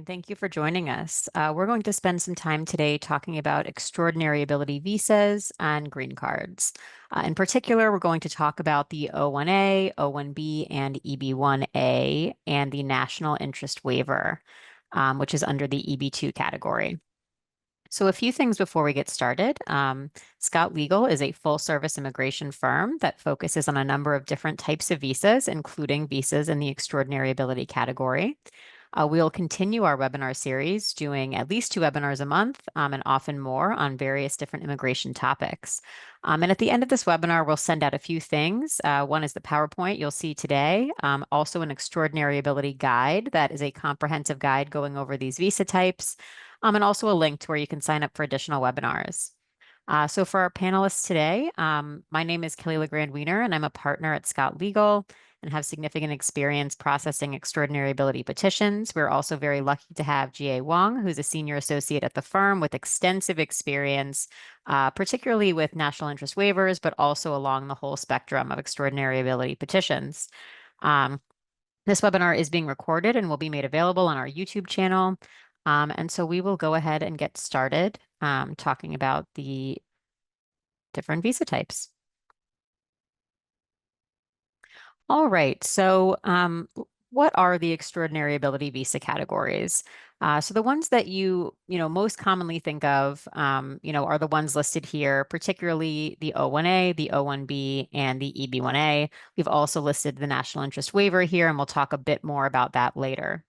and thank you for joining us. We're going to spend some time today talking about extraordinary ability visas and green cards. In particular, we're going to talk about the O-1A, O-1B, and EB-1A, and the national interest waiver, which is under the EB-2 category. So a few things before we get started. Scott Legal is a full-service immigration firm that focuses on a number of different types of visas, including visas in the extraordinary ability category. We'll continue our webinar series, doing at least 2 webinars a month, and often more on various different immigration topics. And at the end of this webinar, we'll send out a few things. One is the PowerPoint you'll see today, also an extraordinary ability guide that is a comprehensive guide going over these visa types, and also a link to where you can sign up for additional webinars. So for our panelists today, my name is Kelly LeGrand Weiner, and I'm a partner at Scott Legal and have significant experience processing extraordinary ability petitions. We're also very lucky to have Jiyae Hwang, who's a senior associate at the firm with extensive experience, particularly with national interest waivers, but also along the whole spectrum of extraordinary ability petitions. This webinar is being recorded and will be made available on our YouTube channel. And so we will go ahead and get started talking about the different visa types. All right, so what are the extraordinary ability visa categories? So the ones that you most commonly think of, are the ones listed here, particularly the O-1A, the O-1B, and the EB-1A. We've also listed the national interest waiver here, and we'll talk a bit more about that later.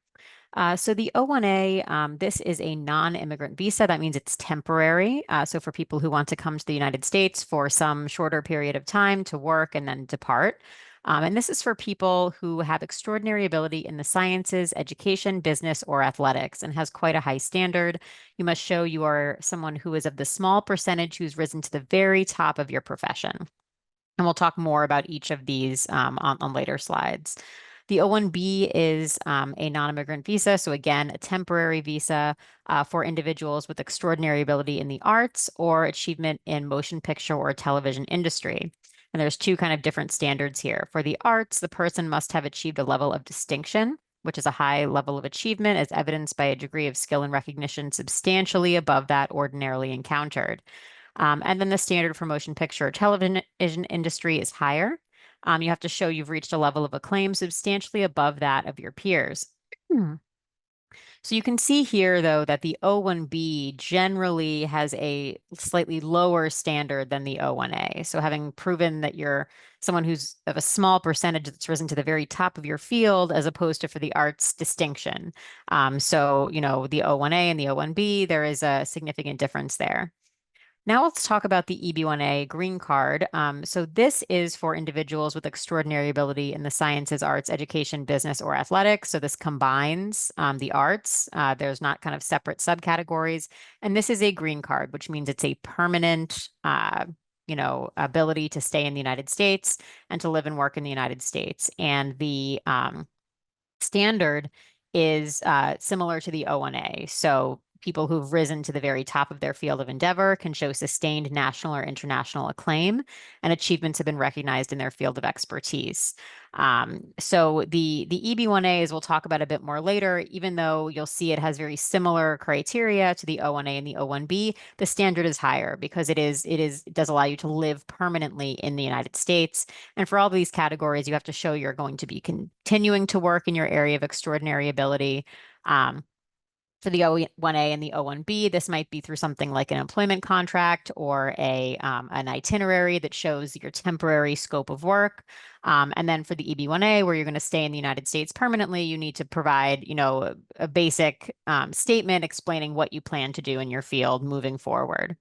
So the O-1A, this is a non-immigrant visa. That means it's temporary. So for people who want to come to the United States for some shorter period of time to work and then depart. And this is for people who have extraordinary ability in the sciences, education, business, or athletics, and has quite a high standard. You must show you are someone who is of the small percentage who's risen to the very top of your profession. And we'll talk more about each of these on later slides. The O-1B is a non-immigrant visa. So again, a temporary visa for individuals with extraordinary ability in the arts or achievement in motion picture or television industry. And there's 2 kind of different standards here. For the arts, the person must have achieved a level of distinction, which is a high level of achievement as evidenced by a degree of skill and recognition substantially above that ordinarily encountered. And then the standard for motion picture or television industry is higher. You have to show you've reached a level of acclaim substantially above that of your peers. So you can see here, though, that the O-1B generally has a slightly lower standard than the O-1A. So having proven that you're someone who's of a small percentage that's risen to the very top of your field, as opposed to for the arts distinction. So, the O-1A and the O-1B, there is a significant difference there. Now let's talk about the EB-1A green card. So this is for individuals with extraordinary ability in the sciences, arts, education, business, or athletics. So this combines the arts. There's not kind of separate subcategories. And this is a green card, which means it's a permanent, ability to stay in the United States and to live and work in the United States. And the standard is similar to the O-1A. So people who've risen to the very top of their field of endeavor can show sustained national or international acclaim, and achievements have been recognized in their field of expertise. So the EB-1A, as we'll talk about a bit more later, even though you'll see it has very similar criteria to the O-1A and the O-1B, the standard is higher because it does allow you to live permanently in the United States. And for all of these categories, you have to show you're going to be continuing to work in your area of extraordinary ability. For the O-1A and the O-1B, this might be through something like an employment contract or an itinerary that shows your temporary scope of work. And then for the EB-1A, where you're going to stay in the United States permanently, you need to provide, a basic statement explaining what you plan to do in your field moving forward.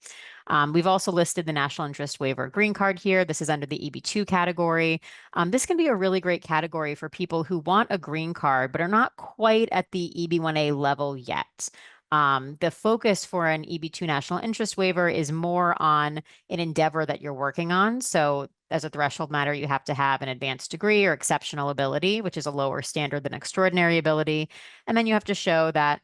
We've also listed the national interest waiver green card here. This is under the EB-2 category. This can be a really great category for people who want a green card, but are not quite at the EB-1A level yet. The focus for an EB-2 national interest waiver is more on an endeavor that you're working on. So as a threshold matter, you have to have an advanced degree or exceptional ability, which is a lower standard than extraordinary ability. And then you have to show that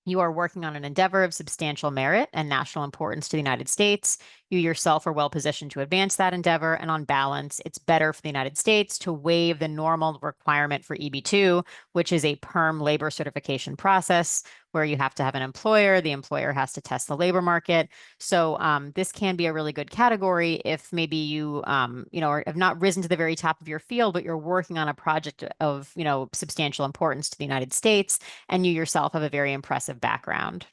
You are working on an endeavor of substantial merit and national importance to the United States. You yourself are well positioned to advance that endeavor, and on balance, it's better for the United States to waive the normal requirement for EB-2, which is a perm labor certification process where you have to have an employer. The employer has to test the labor market. So this can be a really good category if maybe you, have not risen to the very top of your field, but you're working on a project of, substantial importance to the United States, and you yourself have a very impressive background.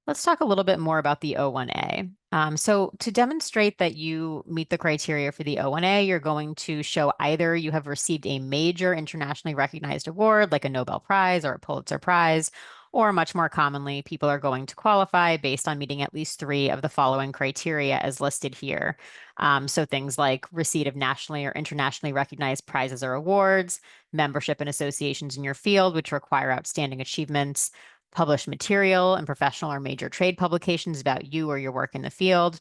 Let's talk a little bit more about the O-1A. So to demonstrate that you meet the criteria for the O-1A, you're going to show either you have received a major internationally recognized award, like a Nobel Prize or a Pulitzer Prize, or much more commonly, people are going to qualify based on meeting at least three of the following criteria as listed here. So things like receipt of nationally or internationally recognized prizes or awards, membership in associations in your field, which require outstanding achievements, published material in professional or major trade publications about you or your work in the field.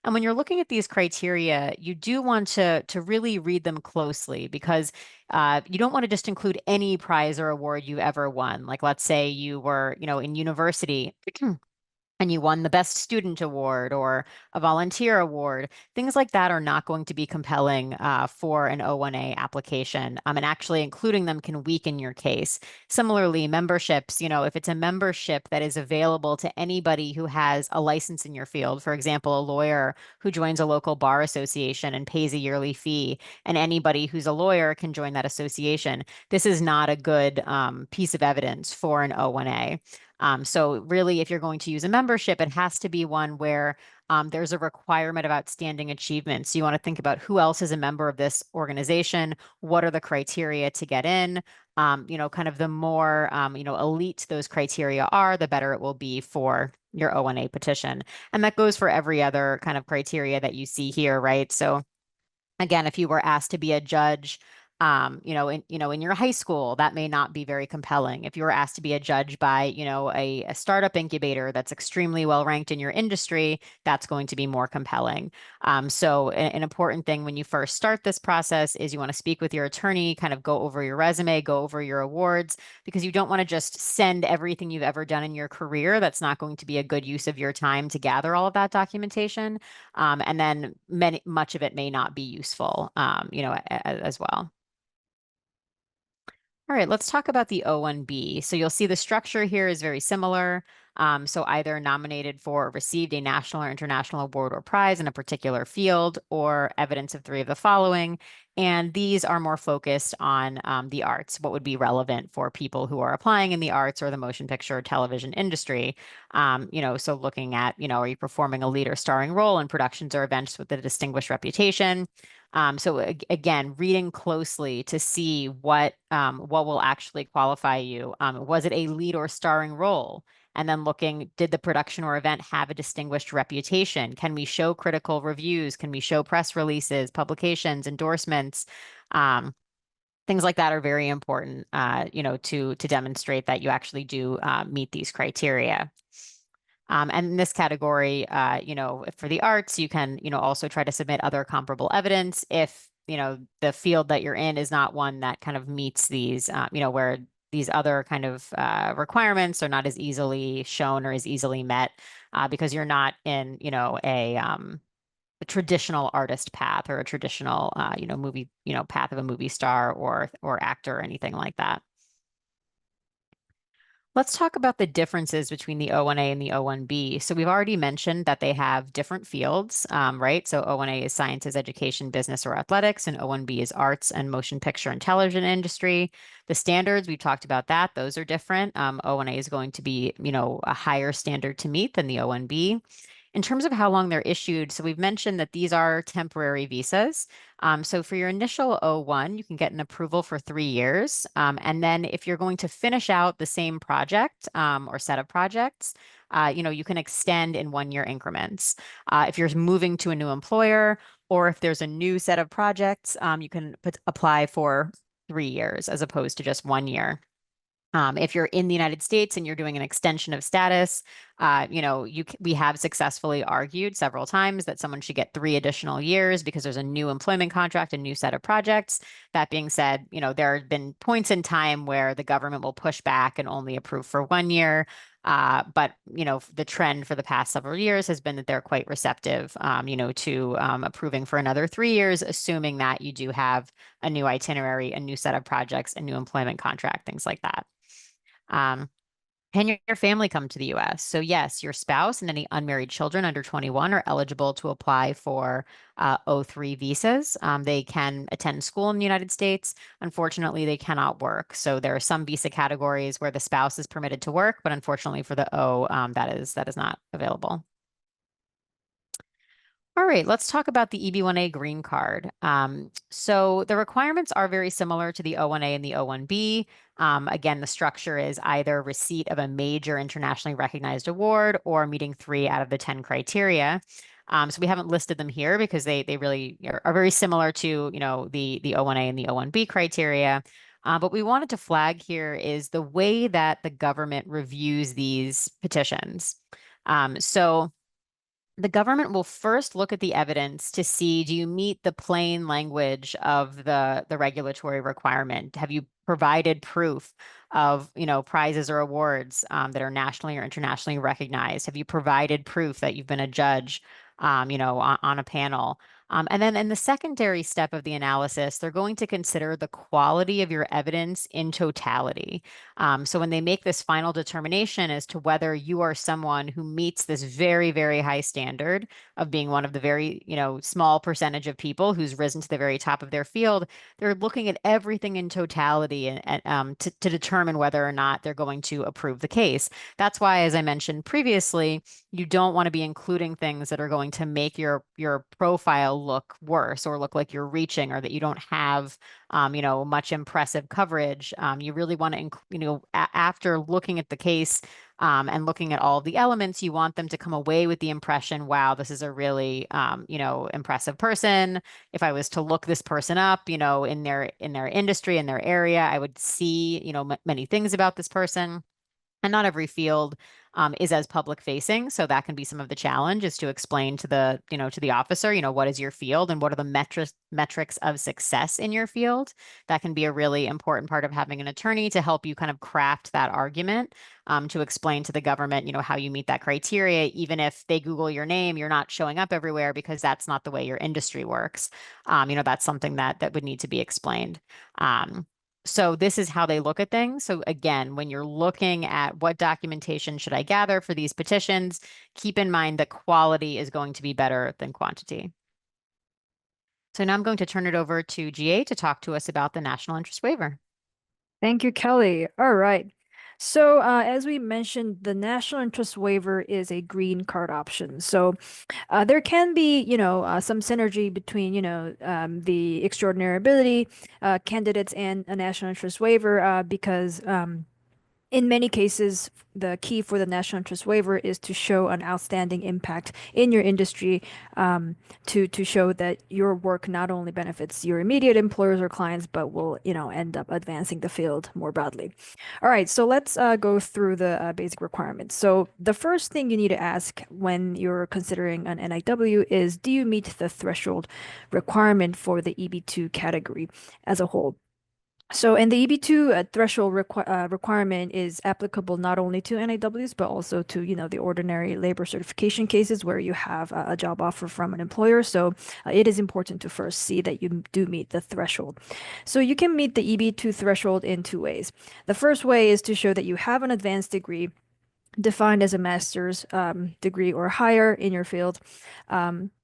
And when you're looking at these criteria, you do want to really read them closely because you don't want to just include any prize or award you ever won. Like, let's say you were, in university and you won the best student award or a volunteer award. Things like that are not going to be compelling for an O-1A application. And actually including them can weaken your case. Similarly, memberships, if it's a membership that is available to anybody who has a license in your field, for example, a lawyer who joins a local bar association and pays a yearly fee, and anybody who's a lawyer can join that association, this is not a good piece of evidence for an O-1A. So really, if you're going to use a membership, it has to be one where there's a requirement of outstanding achievements. You want to think about who else is a member of this organization, what are the criteria to get in. Kind of the more, elite those criteria are, the better it will be for your O-1A petition. And that goes for every other kind of criteria that you see here, right? So again, if you were asked to be a judge, in your high school, that may not be very compelling. If you were asked to be a judge by, a startup incubator that's extremely well ranked in your industry, that's going to be more compelling. So an important thing when you first start this process is you want to speak with your attorney, kind of go over your resume, go over your awards, because you don't want to just send everything you've ever done in your career. That's not going to be a good use of your time to gather all of that documentation. And then much of it may not be useful, as well. All right, let's talk about the O-1B. So you'll see the structure here is very similar. So either nominated for or received a national or international award or prize in a particular field, or evidence of three of the following. And these are more focused on the arts, what would be relevant for people who are applying in the arts or the motion picture or television industry. So looking at, are you performing a lead or starring role in productions or events with a distinguished reputation? So again, reading closely to see what will actually qualify you. Was it a lead or starring role? And then looking, did the production or event have a distinguished reputation? Can we show critical reviews? Can we show press releases, publications, endorsements? Things like that are very important, to demonstrate that you actually do meet these criteria. And in this category, for the arts, you can, also try to submit other comparable evidence if, the field that you're in is not one that kind of meets these, where these other kind of requirements are not as easily shown or as easily met because you're not in, a traditional artist path or a traditional, movie, path of a movie star or actor or anything like that. Let's talk about the differences between the O-1A and the O-1B. So we've already mentioned that they have different fields, right? So O-1A is sciences, education, business, or athletics, and O-1B is arts and motion picture and television industry. The standards, we've talked about that. Those are different. O-1A is going to be, a higher standard to meet than the O-1B. In terms of how long they're issued, so we've mentioned that these are temporary visas. So for your initial O-1, you can get an approval for 3 years. And then if you're going to finish out the same project or set of projects, you can extend in 1 year increments. If you're moving to a new employer or if there's a new set of projects, you can apply for 3 years as opposed to just 1 year. If you're in the United States and you're doing an extension of status, we have successfully argued several times that someone should get 3 additional years because there's a new employment contract, a new set of projects. That being said, there have been points in time where the government will push back and only approve for 1 year. But the trend for the past several years has been that they're quite receptive, to approving for another 3 years, assuming that you do have a new itinerary, a new set of projects, a new employment contract, things like that. Um, can your family come to the US? So, yes, your spouse and any unmarried children under 21 are eligible to apply for O3 visas. They can attend school in the United States. Unfortunately, they cannot work. So, there are some visa categories where the spouse is permitted to work, but unfortunately for the O, that is not available. All right, let's talk about the EB-1A green card. So the requirements are very similar to the O-1A and the O-1B. Again, the structure is either receipt of a major internationally recognized award or meeting 3 out of the 10 criteria. So we haven't listed them here because they really are very similar to the O-1A and the O-1B criteria. But we wanted to flag here is the way that the government reviews these petitions. So the government will first look at the evidence to see, do you meet the plain language of the regulatory requirement? Have you provided proof of, prizes or awards that are nationally or internationally recognized? Have you provided proof that you've been a judge, on a panel? And then in the secondary step of the analysis, they're going to consider the quality of your evidence in totality. So when they make this final determination as to whether you are someone who meets this very, very high standard of being one of the very, small percentage of people who's risen to the very top of their field, they're looking at everything in totality and to determine whether or not they're going to approve the case. That's why, as I mentioned previously, you don't want to be including things that are going to make your profile look worse or look like you're reaching or that you don't have much impressive coverage. You really want to, after looking at the case and looking at all of the elements, you want them to come away with the impression, wow, this is a really, impressive person. If I was to look this person up, in their industry, in their area, I would see, many things about this person. And not every field is as public facing. So that can be some of the challenge is to explain to the officer, what is your field and what are the metrics of success in your field. That can be a really important part of having an attorney to help you kind of craft that argument to explain to the government, how you meet that criteria. Even if they Google your name, you're not showing up everywhere because that's not the way your industry works. That's something that would need to be explained. So this is how they look at things. So again, when you're looking at what documentation should I gather for these petitions, keep in mind that quality is going to be better than quantity. So now I'm going to turn it over to Jiyae to talk to us about the national interest waiver. Thank you, Kelly. All right. So, as we mentioned, the national interest waiver is a green card option. So, there can be, some synergy between, the extraordinary ability candidates and a national interest waiver because in many cases, the key for the national interest waiver is to show an outstanding impact in your industry, to show that your work not only benefits your immediate employers or clients, but will, end up advancing the field more broadly. All right, so let's go through the basic requirements. So the first thing you need to ask when you're considering an NIW is, do you meet the threshold requirement for the EB2 category as a whole? So, and the EB2 threshold requirement is applicable not only to NIWs, but also to, the ordinary labor certification cases where you have a job offer from an employer. So, it is important to first see that you do meet the threshold. So, you can meet the EB2 threshold in 2 ways. The first way is to show that you have an advanced degree defined as a master's degree or higher in your field,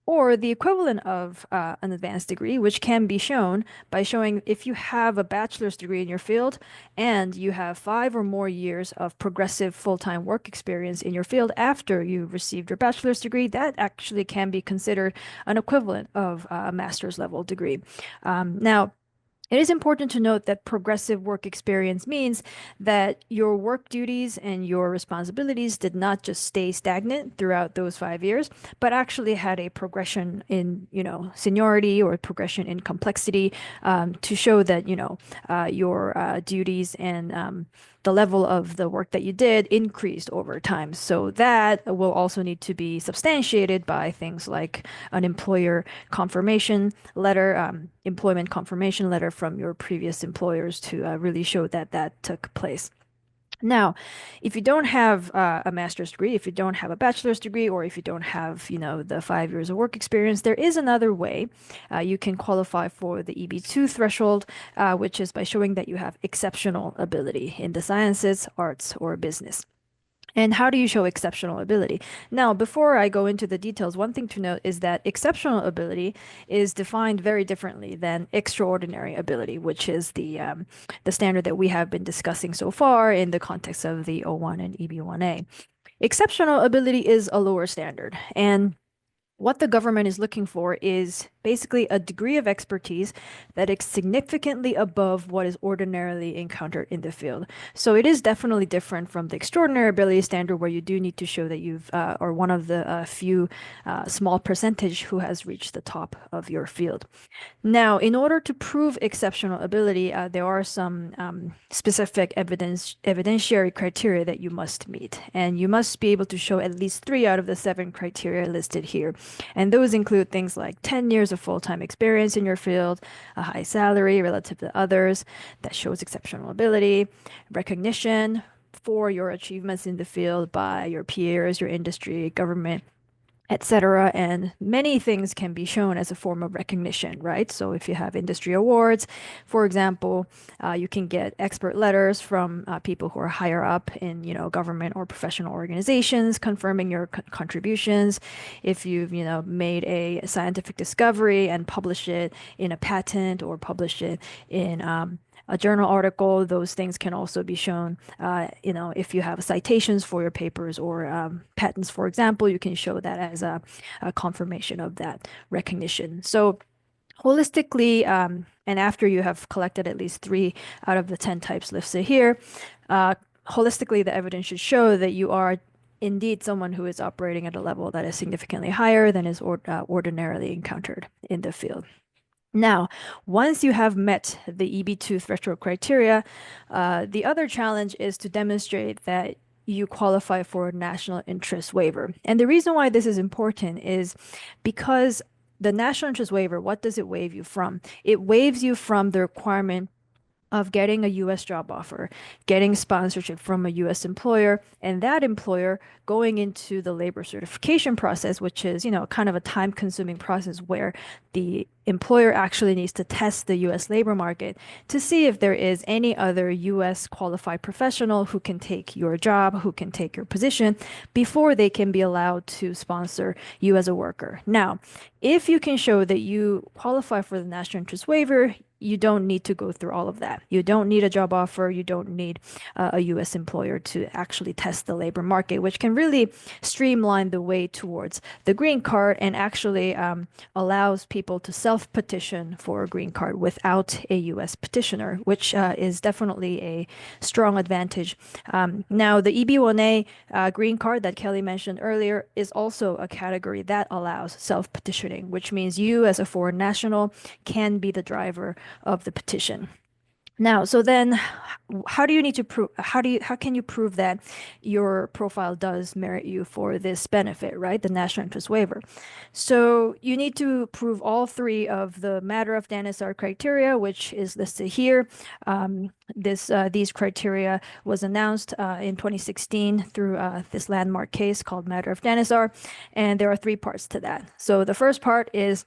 or the equivalent of an advanced degree, which can be shown by showing if you have a bachelor's degree in your field and you have 5 or more years of progressive full-time work experience in your field after you received your bachelor's degree, that actually can be considered an equivalent of a master's level degree. Now, it is important to note that progressive work experience means that your work duties and your responsibilities did not just stay stagnant throughout those 5 years, but actually had a progression in, seniority or progression in complexity, to show that, your duties and the level of the work that you did increased over time. So that will also need to be substantiated by things like an employer confirmation letter, employment confirmation letter from your previous employers to really show that that took place. Now, if you don't have a master's degree, if you don't have a bachelor's degree, or if you don't have, the 5 years of work experience, there is another way. You can qualify for the EB-2 threshold, which is by showing that you have exceptional ability in the sciences, arts, or business. And how do you show exceptional ability? Now, before I go into the details, one thing to note is that exceptional ability is defined very differently than extraordinary ability, which is the standard that we have been discussing so far in the context of the O-1 and EB-1A. Exceptional ability is a lower standard, and what the government is looking for is basically a degree of expertise that is significantly above what is ordinarily encountered in the field. So it is definitely different from the extraordinary ability standard, where you do need to show that you've are one of the few small percentage who has reached the top of your field. Now, in order to prove exceptional ability, there are some specific evidentiary criteria that you must meet, and you must be able to show at least 3 out of the 7 criteria listed here. And those include things like 10 years of full-time experience in your field, a high salary relative to others that shows exceptional ability, recognition for your achievements in the field by your peers, your industry, government, etc. And many things can be shown as a form of recognition, right? So if you have industry awards, for example, you can get expert letters from people who are higher up in, government or professional organizations confirming your contributions. If you've, made a scientific discovery and publish it in a patent or publish it in a journal article, those things can also be shown. If you have citations for your papers or patents, for example, you can show that as a confirmation of that recognition. So holistically, and after you have collected at least 3 out of the 10 types listed here, holistically, the evidence should show that you are indeed someone who is operating at a level that is significantly higher than is ordinarily encountered in the field. Now, once you have met the EB-2 threshold criteria, the other challenge is to demonstrate that you qualify for a national interest waiver. And the reason why this is important is because the national interest waiver, what does it waive you from? It waives you from the requirement of getting a US job offer, getting sponsorship from a US employer, and that employer going into the labor certification process, which is, kind of a time-consuming process where the employer actually needs to test the US labor market to see if there is any other US qualified professional who can take your job, who can take your position before they can be allowed to sponsor you as a worker. Now, if you can show that you qualify for the national interest waiver, you don't need to go through all of that. You don't need a job offer. You don't need a US employer to actually test the labor market, which can really streamline the way towards the green card and actually allows people to self-petition for a green card without a US petitioner, which is definitely a strong advantage. Now, the EB-1A green card that Kelly mentioned earlier is also a category that allows self-petitioning, which means you as a foreign national can be the driver of the petition. Now, so then how do you need to prove, how can you prove that your profile does merit you for this benefit, right? The national interest waiver. So you need to prove all 3 of the matter of Danisar criteria, which is listed here. These criteria was announced in 2016 through this landmark case called Matter of Danisar, and there are 3 parts to that. So the first part is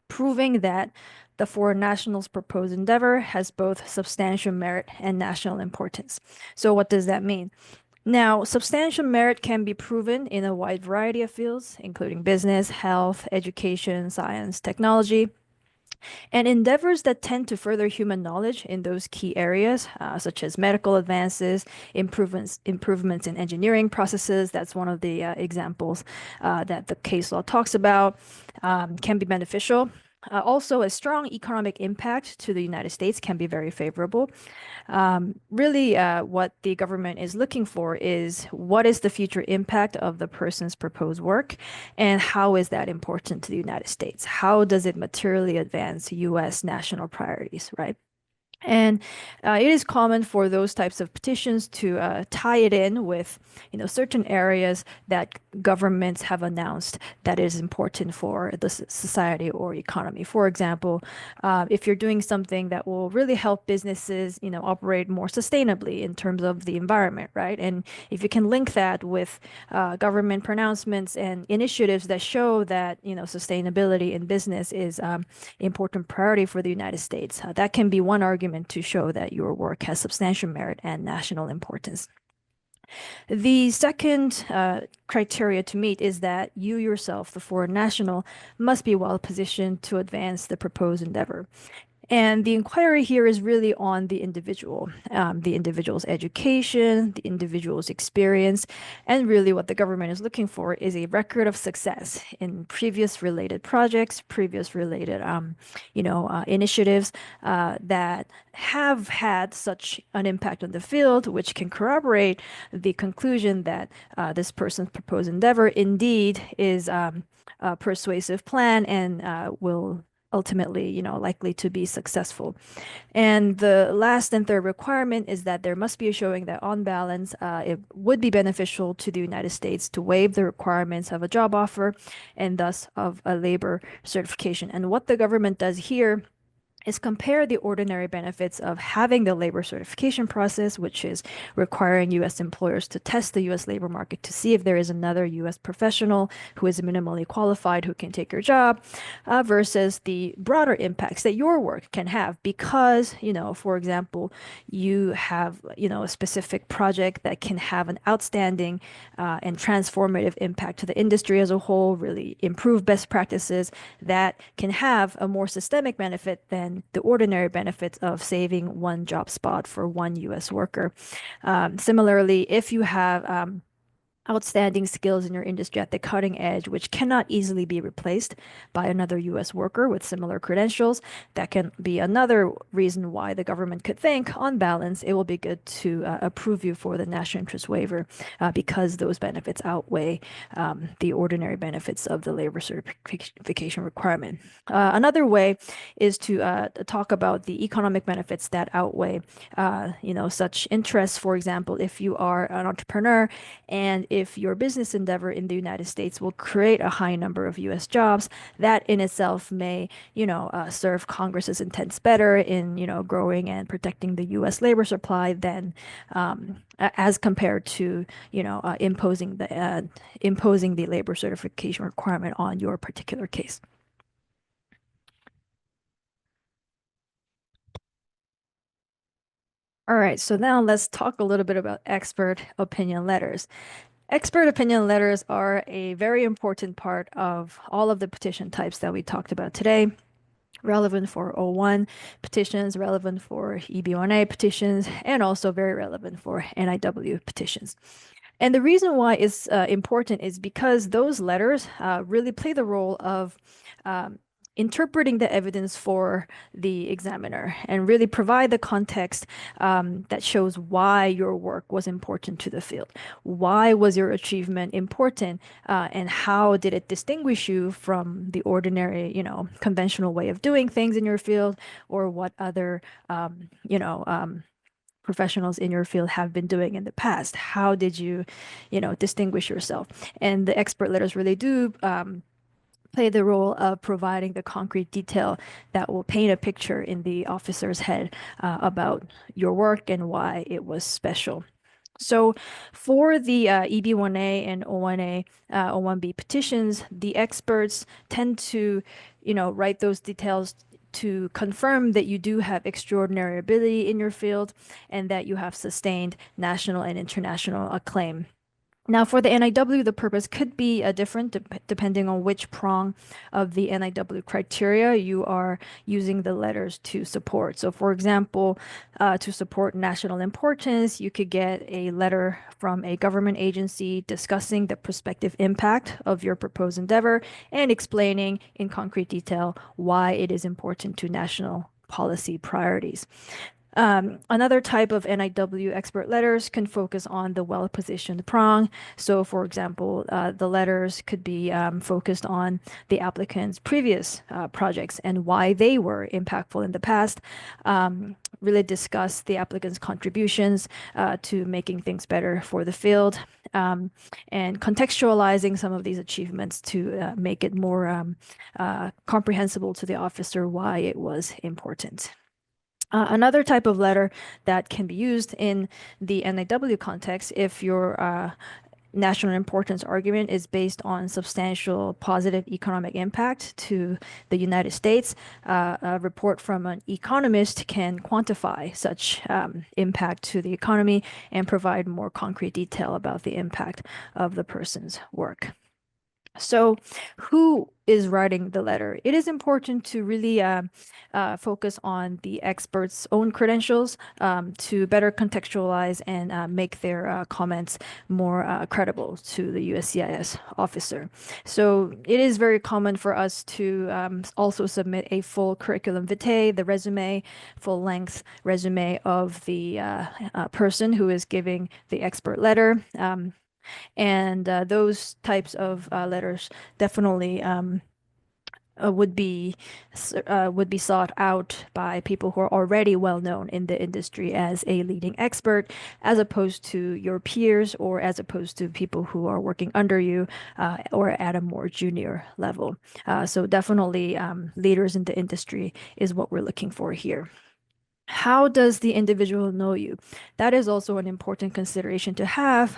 proving that the foreign national's proposed endeavor has both substantial merit and national importance. So what does that mean? Now, substantial merit can be proven in a wide variety of fields, including business, health, education, science, technology, and endeavors that tend to further human knowledge in those key areas, such as medical advances, improvements in engineering processes. That's one of the examples that the case law talks about, can be beneficial. Also, a strong economic impact to the United States can be very favorable. Really, what the government is looking for is what is the future impact of the person's proposed work, and how is that important to the United States? How does it materially advance U.S. national priorities, right? And it is common for those types of petitions to tie it in with, certain areas that governments have announced that is important for the society or economy. For example, if you're doing something that will really help businesses, operate more sustainably in terms of the environment, right? And if you can link that with government pronouncements and initiatives that show that, sustainability in business is important priority for the United States. That can be one argument to show that your work has substantial merit and national importance. The second criteria to meet is that you yourself, the foreign national, must be well positioned to advance the proposed endeavor. And the inquiry here is really on the individual's education, the individual's experience, and really what the government is looking for is a record of success in previous related projects, previous related, initiatives that have had such an impact on the field, which can corroborate the conclusion that this person's proposed endeavor indeed is a persuasive plan and will ultimately, likely to be successful. And the last and third requirement is that there must be a showing that on balance, it would be beneficial to the United States to waive the requirements of a job offer and thus of a labor certification. And what the government does here is compare the ordinary benefits of having the labor certification process, which is requiring U.S. employers to test the U.S. labor market to see if there is another U.S. professional who is minimally qualified who can take your job, versus the broader impacts that your work can have because, for example, you have, a specific project that can have an outstanding and transformative impact to the industry as a whole, really improve best practices that can have a more systemic benefit than the ordinary benefits of saving one job spot for one US worker. Similarly, if you have outstanding skills in your industry at the cutting edge, which cannot easily be replaced by another US worker with similar credentials. That can be another reason why the government could think, on balance, it will be good to approve you for the national interest waiver because those benefits outweigh the ordinary benefits of the labor certification requirement. Another way is to talk about the economic benefits that outweigh, such interests. For example, if you are an entrepreneur and if your business endeavor in the United States will create a high number of US jobs, that in itself may, serve Congress's intents better in, growing and protecting the US labor supply than as compared to, imposing the labor certification requirement on your particular case. All right, so now let's talk a little bit about expert opinion letters. Expert opinion letters are a very important part of all of the petition types that we talked about today. Relevant for O-1 petitions, relevant for EB-1A petitions, and also very relevant for NIW petitions. And the reason why it's important is because those letters really play the role of um, interpreting the evidence for the examiner and really provide the context that shows why your work was important to the field. Why was your achievement important, and how did it distinguish you from the ordinary, conventional way of doing things in your field, or what other, professionals in your field have been doing in the past? How did you, distinguish yourself? And the expert letters really do play the role of providing the concrete detail that will paint a picture in the officer's head about your work and why it was special. So for the EB-1A and O-1A, O-1B petitions, the experts tend to, write those details to confirm that you do have extraordinary ability in your field and that you have sustained national and international acclaim. Now, for the NIW, the purpose could be different depending on which prong of the NIW criteria you are using the letters to support. So, for example, to support national importance, you could get a letter from a government agency discussing the prospective impact of your proposed endeavor and explaining in concrete detail why it is important to national policy priorities. Another type of NIW expert letters can focus on the well-positioned prong. So, for example, the letters could be focused on the applicant's previous projects and why they were impactful in the past. Really discuss the applicant's contributions to making things better for the field, um, and contextualizing some of these achievements to make it more comprehensible to the officer why it was important. Another type of letter that can be used in the NIW context, if your national importance argument is based on substantial positive economic impact to the United States, a report from an economist can quantify such impact to the economy and provide more concrete detail about the impact of the person's work. So, who is writing the letter? It is important to really focus on the expert's own credentials to better contextualize and make their comments more credible to the USCIS officer. So, it is very common for us to also submit a full curriculum vitae, the resume, full length resume of the person who is giving the expert letter. And those types of letters definitely would be sought out by people who are already well known in the industry as a leading expert, as opposed to your peers or as opposed to people who are working under you or at a more junior level. So definitely leaders in the industry is what we're looking for here. How does the individual know you? That is also an important consideration to have.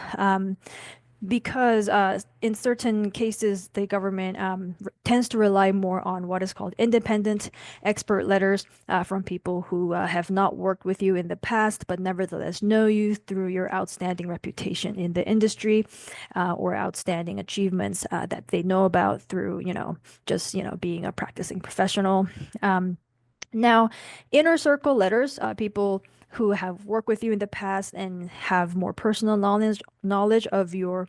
Because in certain cases, the government tends to rely more on what is called independent expert letters from people who have not worked with you in the past, but nevertheless know you through your outstanding reputation in the industry or outstanding achievements that they know about through, just, being a practicing professional. Um, Now, inner circle letters, people who have worked with you in the past and have more personal knowledge of your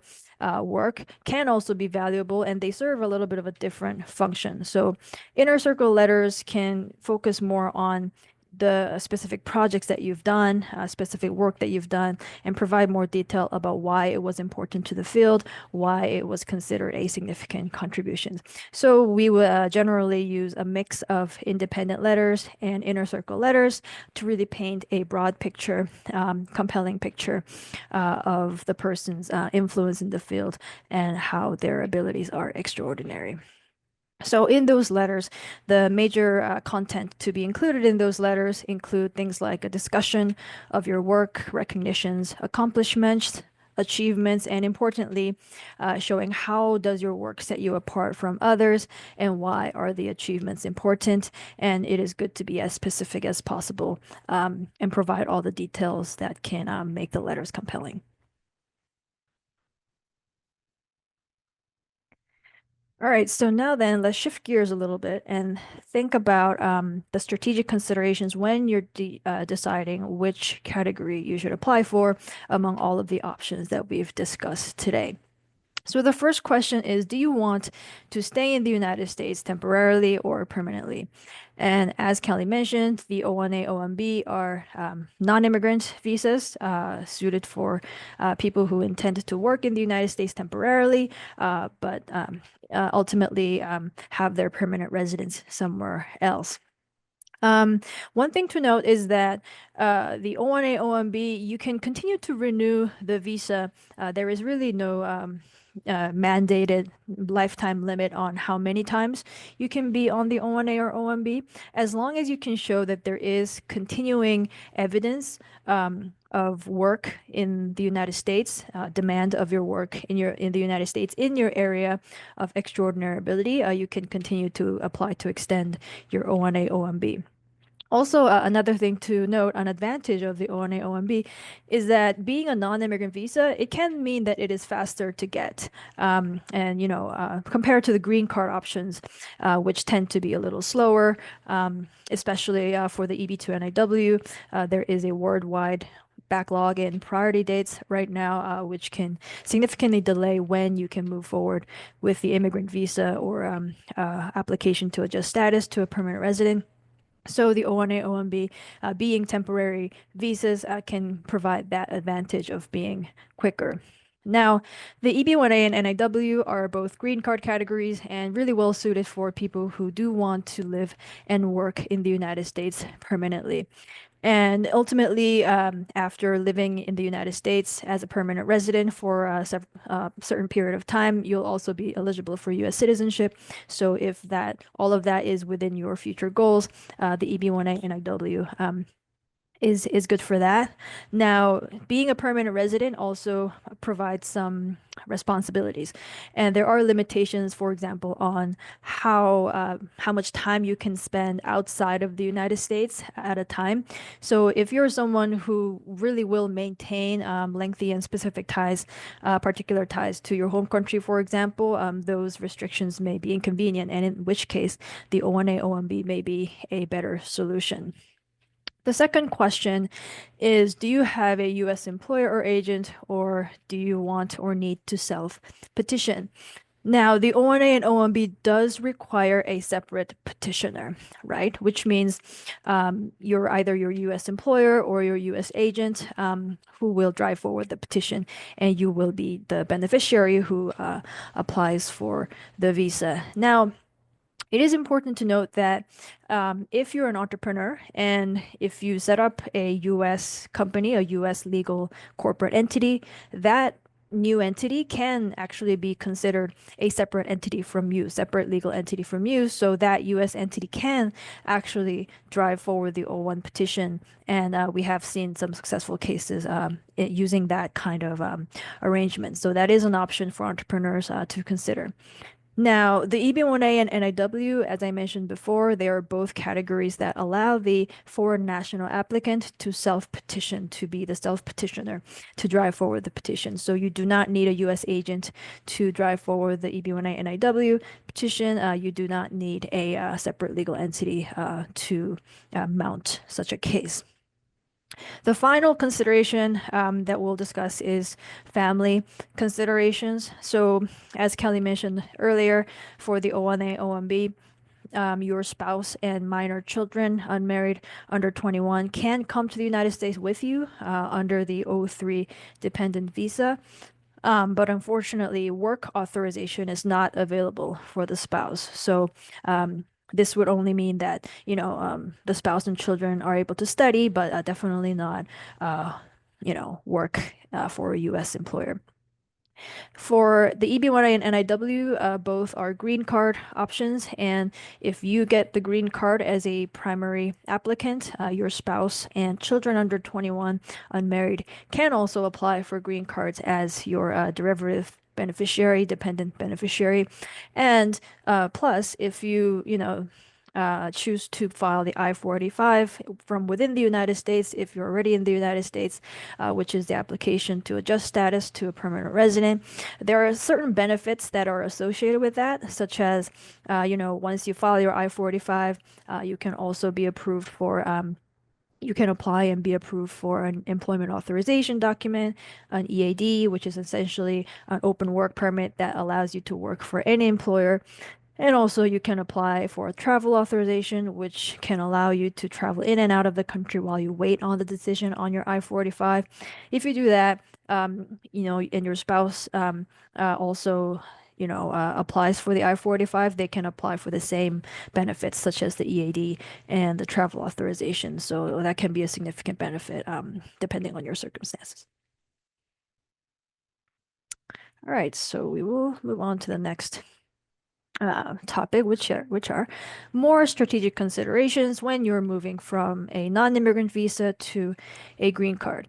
work can also be valuable, and they serve a little bit of a different function. So, inner circle letters can focus more on the specific projects that you've done, specific work that you've done, and provide more detail about why it was important to the field, why it was considered a significant contribution. So we will generally use a mix of independent letters and inner circle letters to really paint a broad picture, compelling picture of the person's influence in the field and how their abilities are extraordinary. So in those letters, the major content to be included in those letters include things like a discussion of your work, recognitions, accomplishments, achievements, and importantly, showing how does your work set you apart from others and why are the achievements important. And it is good to be as specific as possible and provide all the details that can make the letters compelling. All right, so now then, let's shift gears a little bit and think about the strategic considerations when you're deciding which category you should apply for among all of the options that we've discussed today. So the first question is, do you want to stay in the United States temporarily or permanently? And as Kelly mentioned, the O-1A, O-1B are non-immigrant visas suited for people who intend to work in the United States temporarily, but ultimately have their permanent residence somewhere else. Um, One thing to note is that the O-1A, O-1B, you can continue to renew the visa. There is really no mandated lifetime limit on how many times you can be on the O-1A or O-1B, as long as you can show that there is continuing evidence of work in the United States, demand of your work in the United States in your area of extraordinary ability, you can continue to apply to extend your O-1A, O-1B. Also, another thing to note, an advantage of the O-1A, O-1B is that being a non-immigrant visa, it can mean that it is faster to get. And, compared to the green card options, which tend to be a little slower, especially for the EB-2 NIW, there is a worldwide backlog in priority dates right now, which can significantly delay when you can move forward with the immigrant visa or application to adjust status to a permanent resident. So the O1A, O1B, being temporary visas, can provide that advantage of being quicker. Now, the EB-1A and NIW are both green card categories and really well suited for people who do want to live and work in the United States permanently. And ultimately, after living in the United States as a permanent resident for a certain period of time, you'll also be eligible for U.S. citizenship. So if that all of that is within your future goals, the EB-1A NIW is good for that. Now, being a permanent resident also provides some responsibilities, and there are limitations, for example, on how much time you can spend outside of the United States at a time. So, if you're someone who really will maintain lengthy and specific ties, particular ties to your home country, for example, those restrictions may be inconvenient, and in which case, the O1A O1B may be a better solution. The second question is, do you have a U.S. employer or agent, or do you want or need to self-petition? Now, the O1A and O1B does require a separate petitioner, right? Which means you're either your U.S. employer or your U.S. agent who will drive forward the petition, and you will be the beneficiary who applies for the visa. Now, it is important to note that if you're an entrepreneur and if you set up a US company, a US legal corporate entity, that new entity can actually be considered a separate entity from you, separate legal entity from you. So that US entity can actually drive forward the O1 petition. And we have seen some successful cases using that kind of arrangement. So that is an option for entrepreneurs to consider. Now, the EB1A and NIW, as I mentioned before, they are both categories that allow the foreign national applicant to self-petition, to be the self-petitioner, to drive forward the petition. So you do not need a U.S. agent to drive forward the EB1A and NIW petition. You do not need a separate legal entity to mount such a case. The final consideration that we'll discuss is family considerations. So, as Kelly mentioned earlier, for the O1A, O1B, your spouse and minor children, unmarried under 21, can come to the United States with you under the O3 dependent visa. But unfortunately, work authorization is not available for the spouse. So, this would only mean that, the spouse and children are able to study, but definitely not, work for a U.S. employer. For the EB1A and NIW, both are green card options. And if you get the green card as a primary applicant, your spouse and children under 21, unmarried, can also apply for green cards as your derivative beneficiary, dependent beneficiary. And plus, if you choose to file the I-485 from within the United States, if you're already in the United States, which is the application to adjust status to a permanent resident. There are certain benefits that are associated with that, such as, once you file your I-485, you can also be approved for you can apply and be approved for an employment authorization document, an EAD, which is essentially an open work permit that allows you to work for any employer. And also, you can apply for a travel authorization, which can allow you to travel in and out of the country while you wait on the decision on your I-485. If you do that, and your spouse also, applies for the I-485, they can apply for the same benefits, such as the EAD and the travel authorization. So that can be a significant benefit, depending on your circumstances. All right, so we will move on to the next topic, which are more strategic considerations when you're moving from a non-immigrant visa to a green card.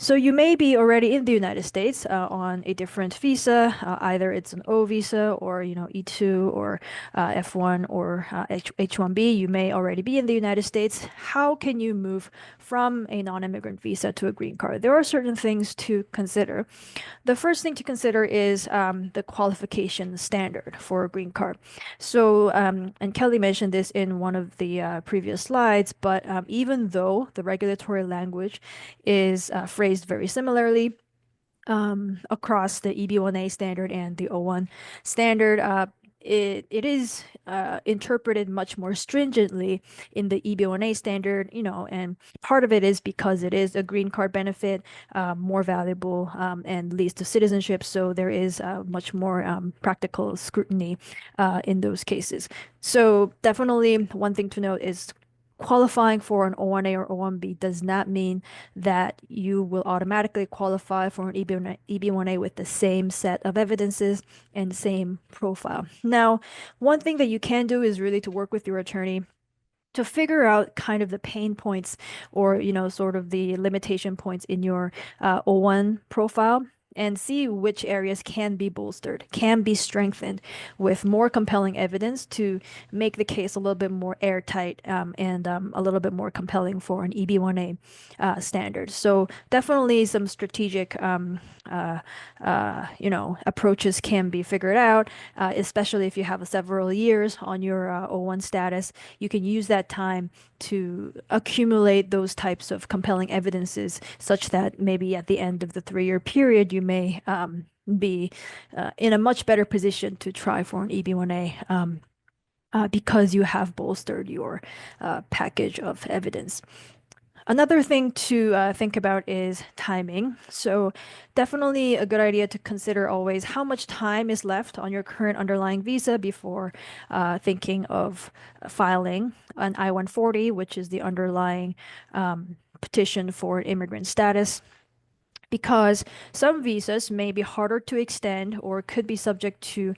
So you may be already in the United States on a different visa, either it's an O visa or E2 or F1 or H1B. You may already be in the United States. How can you move from a non-immigrant visa to a green card? There are certain things to consider. The first thing to consider is the qualification standard for a green card. So, and Kelly mentioned this in one of the previous slides, but even though the regulatory language is phrased very similarly, across the EB1A standard and the O1 standard. it is interpreted much more stringently in the EB-1A standard, and part of it is because it is a green card benefit, more valuable, and leads to citizenship. So there is much more practical scrutiny in those cases. So definitely one thing to note is qualifying for an O-1A or O-1B does not mean that you will automatically qualify for an EB-1A with the same set of evidences and same profile. Now, one thing that you can do is really to work with your attorney to figure out kind of the pain points or, sort of the limitation points in your O1 profile and see which areas can be bolstered, can be strengthened with more compelling evidence to make the case a little bit more airtight and a little bit more compelling for an EB1A standard. So definitely some strategic approaches can be figured out, especially if you have several years on your O1 status. You can use that time to accumulate those types of compelling evidences such that maybe at the end of the 3-year period, you may be in a much better position to try for an EB1A because you have bolstered your package of evidence. Another thing to think about is timing. So, definitely a good idea to consider always how much time is left on your current underlying visa before thinking of filing an I-140, which is the underlying petition for immigrant status, because some visas may be harder to extend or could be subject to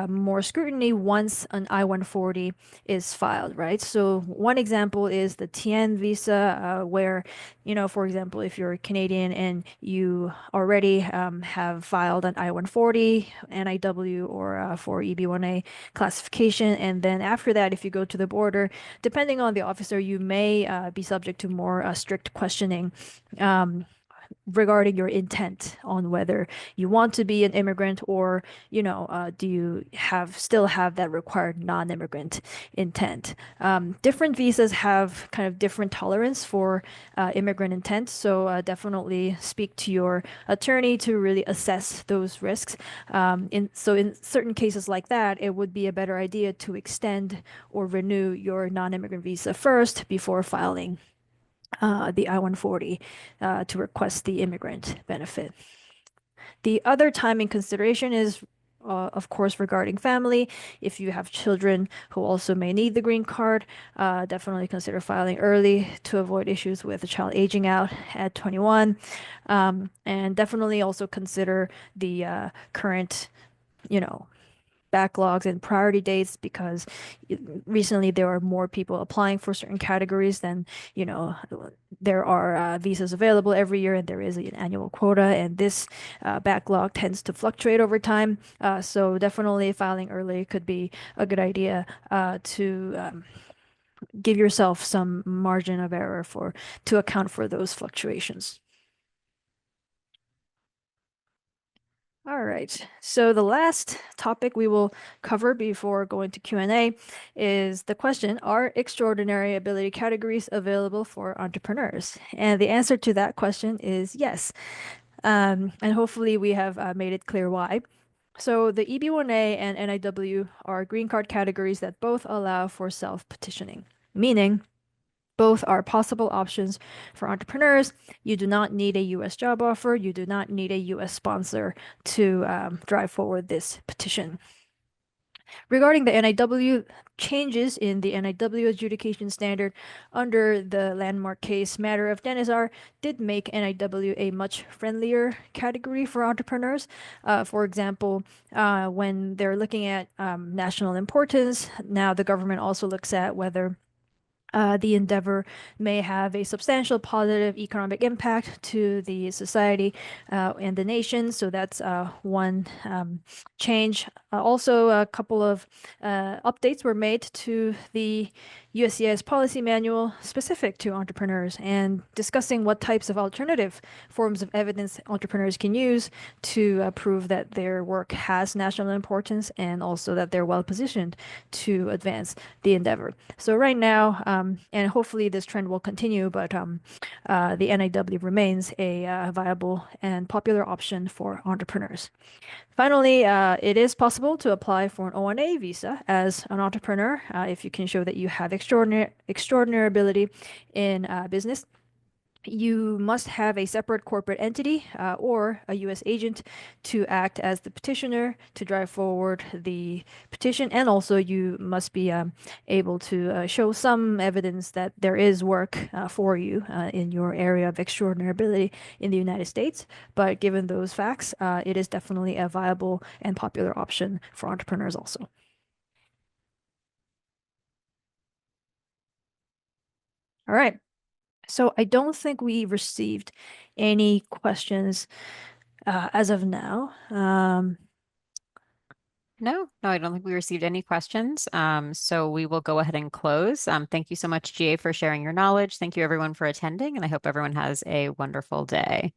more scrutiny once an I-140 is filed, right? So one example is the TN visa, where, for example, if you're Canadian and you already have filed an I-140, NIW, or for EB-1A classification, and then after that, if you go to the border, depending on the officer, you may be subject to more strict questioning. Regarding your intent on whether you want to be an immigrant or, do you still have that required non-immigrant intent. Different visas have kind of different tolerance for immigrant intent, so definitely speak to your attorney to really assess those risks. In certain cases like that, it would be a better idea to extend or renew your non-immigrant visa first before filing the I-140 to request the immigrant benefit. The other timing consideration is, of course, regarding family. If you have children who also may need the green card, definitely consider filing early to avoid issues with a child aging out at 21. And definitely also consider the current, you know, backlogs and priority dates because recently there are more people applying for certain categories than, you know, there are visas available every year and there is an annual quota, and this backlog tends to fluctuate over time. So definitely filing early could be a good idea to give yourself some margin of error to account for those fluctuations. All right. So the last topic we will cover before going to Q&A is the question, are extraordinary ability categories available for entrepreneurs? And the answer to that question is yes. And hopefully we have made it clear why. So the EB-1A and NIW are green card categories that both allow for self-petitioning, meaning both are possible options for entrepreneurs. You do not need a US job offer. You do not need a US sponsor to drive forward this petition. Regarding the NIW, changes in the NIW adjudication standard under the landmark case matter of Denizar did make NIW a much friendlier category for entrepreneurs. For example, when they're looking at national importance, now the government also looks at whether the endeavor may have a substantial positive economic impact to the society and the nation. So that's one change. Also, a couple of updates were made to the USCIS policy manual specific to entrepreneurs and discussing what types of alternative forms of evidence entrepreneurs can use to prove that their work has national importance and also that they're well positioned to advance the endeavor. So right now, and hopefully this trend will continue, but the NIW remains a viable and popular option for entrepreneurs. Finally, it is possible to apply for an O-1 visa as an entrepreneur if you can show that you have extraordinary ability in business. You must have a separate corporate entity or a U.S. agent to act as the petitioner to drive forward the petition. And also, you must be able to show some evidence that there is work for you in your area of extraordinary ability in the United States. But given those facts, it is definitely a viable and popular option for entrepreneurs also. All right. So I don't think we received any questions as of now. No, I don't think we received any questions. So we will go ahead and close. Thank you so much, GA, for sharing your knowledge. Thank you, everyone, for attending, and I hope everyone has a wonderful day.